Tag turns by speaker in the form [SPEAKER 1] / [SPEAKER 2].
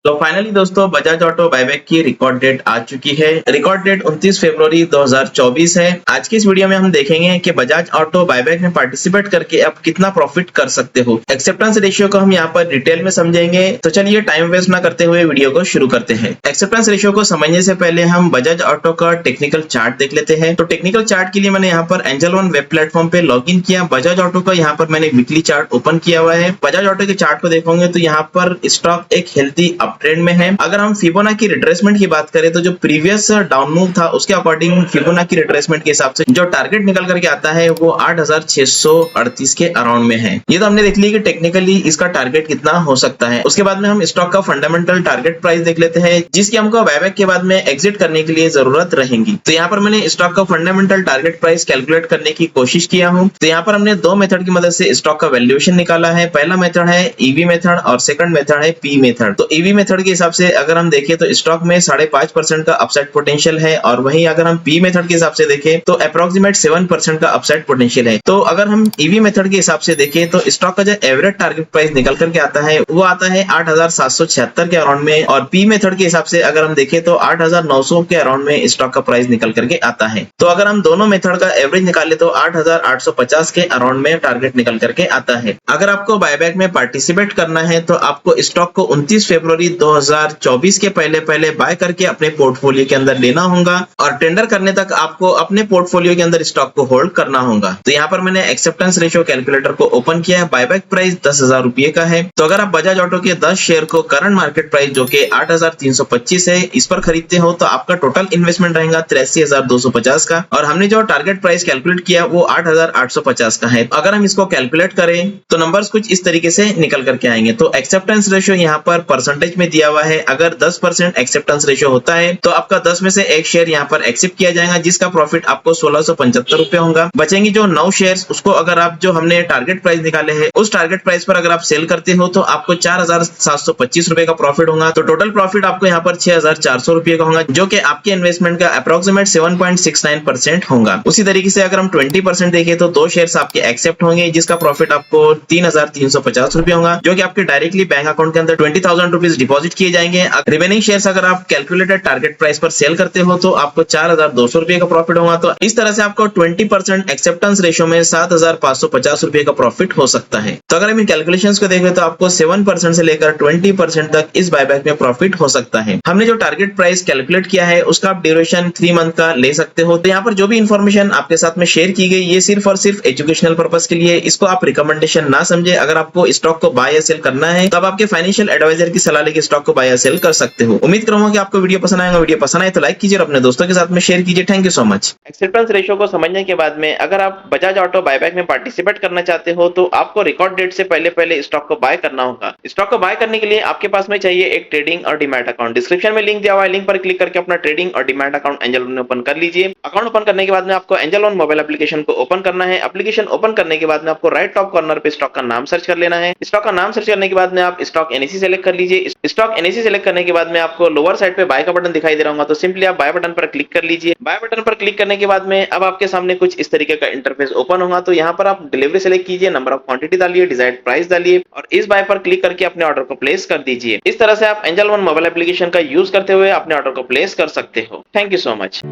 [SPEAKER 1] तो फाइनली दोस्तों Bajaj auto buyback की रिकॉर्ड डेट आ चुकी है। रिकॉर्ड डेट 29 फरवरी 2024 है। आज की इस वीडियो में हम देखेंगे कि बजाज ऑटो बायबैक में पार्टिसिपेट करके आप कितना प्रॉफिट कर सकते हो। एक्सेप्टेंस रेशियो को हम यहाँ पर डिटेल में समझेंगे। तो चलिए टाइम वेस्ट ना करते हुए वीडियो को शुरू करते हैं। एक्सेप्टेंस रेशियो को समझने से पहले हम बजाज ऑटो का टेक्निकल चार्ट देख लेते हैं। तो टेक्निकल चार्ट के लिए मैंने यहाँ पर एंजल वन वेब प्लेटफॉर्म पे लॉग इन किया। बजाज ऑटो का यहाँ पर मैंने वीकली चार्ट ओपन किया हुआ है। बजाज ऑटो के चार्ट को देखोगे तो यहाँ पर स्टॉक एक हेल्थी अप ट्रेंड में है। अगर हम फिबोनाची रिट्रेसमेंट की बात करें तो जो प्रीवियस डाउन मूव था उसके अकॉर्डिंग फिबोनाची रिट्रेसमेंट के हिसाब से जो टारगेट निकल करके आता है वो 8638 के अराउंड में है। ये तो हमने देख लिया कि टेक्निकली इसका टारगेट कितना हो सकता है। उसके बाद में हम स्टॉक का फंडामेंटल टारगेट प्राइस देख लेते हैं जिसकी हमको बायबैक के बाद में एग्जिट करने के लिए जरूरत रहेगी। तो यहाँ पर मैंने स्टॉक का फंडामेंटल टारगेट प्राइस कैलकुलेट करने की कोशिश किया हूँ। तो यहाँ पर हमने दो मेथड की मदद से स्टॉक का वैल्यूएशन निकाला है। पहला मेथड है ईवी मेथड और सेकंड मेथड है पी मेथड। तो ईवी मेथड के हिसाब से अगर हम देखें तो स्टॉक में 5.5% का अपसाइड पोटेंशियल है और वहीं अगर हम पी मेथड के हिसाब से देखें तो अप्रोक्सीमेट 7% का अपसाइड पोटेंशियल है। तो अगर हम ईवी मेथड के हिसाब से देखें तो स्टॉक का जो एवरेज टारगेट प्राइस निकल करके आता है वो आता है 8776 के अराउंड में और पी मेथड के हिसाब से अगर हम देखें तो 8900 के अराउंड में स्टॉक का प्राइस निकल करके आता है। तो अगर हम दोनों मेथड का एवरेज निकाले तो 8850 के अराउंड में टारगेट निकल करके आता है। अगर आपको बायबैक में पार्टिसिपेट करना है तो आपको स्टॉक को 29 फरवरी 2024 के पहले बाय करके अपने पोर्टफोलियो के अंदर लेना होगा और टेंडर करने तक आपको अपने पोर्टफोलियो के अंदर स्टॉक को होल्ड करना होगा। तो यहाँ पर मैंने एक्सेप्टेंस रेशियो कैलकुलेटर को ओपन किया है। बायबैक प्राइस 10,000 रुपए का है। तो अगर आप बजाज ऑटो के 10 शेयर को करंट मार्केट प्राइस जो कि 8,325 है इस पर खरीदते हो तो आपका टोटल इन्वेस्टमेंट रहेगा 83,250 का और हमने जो टारगेट प्राइस कैलकुलेट किया वो 8,850 का है। अगर हम इसको कैलकुलेट करें तो नंबर्स कुछ इस तरीके से निकल करके आएंगे। तो एक्सेप्टेंस रेशियो यहाँ पर परसेंटेज में दिया हुआ है। अगर 10% एक्सेप्टेंस रेशियो होता है तो आपका 10 में से एक शेयर यहाँ पर एक्सेप्ट किया जाएगा जिसका प्रॉफिट आपको 1675 रुपए होगा। बचेंगे जो 9 शेयर्स उसको अगर आप जो हमने टारगेट प्राइस निकाले हैं उस टारगेट प्राइस पर अगर आप सेल करते हो तो आपको 4725 रुपए का प्रॉफिट होगा। तो टोटल प्रॉफिट आपको यहाँ पर 6400 रुपए का होगा जो कि आपके इन्वेस्टमेंट का अप्रोक्सीमेट 7.69% होगा। उसी तरीके से अगर हम 20% देखें तो 2 शेयर्स आपके एक्सेप्ट होंगे जिसका प्रॉफिट आपको 3350 रुपए होगा जो कि आपके डायरेक्टली बैंक अकाउंट के अंदर 20,000 रुपीज डिपॉजिट किए जाएंगे। रिमेनिंग शेयर्स अगर आप कैलकुलेटेड टारगेट प्राइस पर सेल करते हो तो आपको 4200 रुपए का प्रॉफिट होगा। तो इस तरह से आपको 20% एक्सेप्टेंस रेशियो में 7550 रुपए का प्रॉफिट हो सकता है। तो अगर हम इन कैलकुलेशंस को देखें तो आपको 7% से लेकर 20% तक इस बायबैक में प्रॉफिट हो सकता है। हमने जो टारगेट प्राइस कैलकुलेट किया है उसका आप ड्यूरेशन 3 मंथ का ले सकते हो। तो यहाँ पर जो भी इंफॉर्मेशन आपके साथ में शेयर की गई ये सिर्फ और सिर्फ एजुकेशनल पर्पस के लिए, इसको आप रिकमेंडेशन ना समझे। अगर आपको स्टॉक को बाय या सेल करना है तो आप आपके फाइनेंशियल एडवाइजर की सलाह लेके स्टॉक को बाय या सेल कर सकते हो। उम्मीद करूंगा कि आपको वीडियो पसंद आएगा। वीडियो पसंद आए तो लाइक कीजिए और अपने दोस्तों के साथ में शेयर कीजिए। Thank you so much. Acceptance ratio को समझने के बाद में अगर आप बजाज ऑटो बायबैक में पार्टिसिपेट करना चाहते हो तो आपको रिकॉर्ड डेट से पहले स्टॉक को बाय करना होगा। स्टॉक को बाय करने के लिए आपके पास में चाहिए एक ट्रेडिंग और डीमैट अकाउंट। डिस्क्रिप्शन में लिंक दिया हुआ है, लिंक पर क्लिक करके अपना ट्रेडिंग और डीमैट अकाउंट एंजल वन में ओपन कर लीजिए। अकाउंट ओपन करने के बाद में आपको एंजल वन मोबाइल एप्लीकेशन को ओपन करना है। एप्लीकेशन ओपन करने के बाद में आपको राइट टॉप कॉर्नर पे स्टॉक का नाम सर्च कर लेना है। स्टॉक का नाम सर्च करने के बाद में आप स्टॉक एनएसी सेलेक्ट कर लीजिए। स्टॉक एनएसी सेलेक्ट करने के बाद में आपको लोअर साइड पे बाय का बटन दिखाई दे रहा होगा तो सिंपली आप बाय बटन पर क्लिक कर लीजिए। बाय बटन पर क्लिक करने के बाद में अब आपके सामने कुछ इस तरीके का इंटरफेस ओपन होगा। तो यहाँ पर आप डिलीवरी सेलेक्ट कीजिए, नंबर ऑफ क्वांटिटी डालिए, डिजायर्ड प्राइस डालिए और इस बाय पर क्लिक करके अपने ऑर्डर को प्लेस कर दीजिए। इस तरह से आप एंजल वन मोबाइल एप्लीकेशन का यूज करते हुए अपने ऑर्डर को प्लेस कर सकते हो। Thank you so much.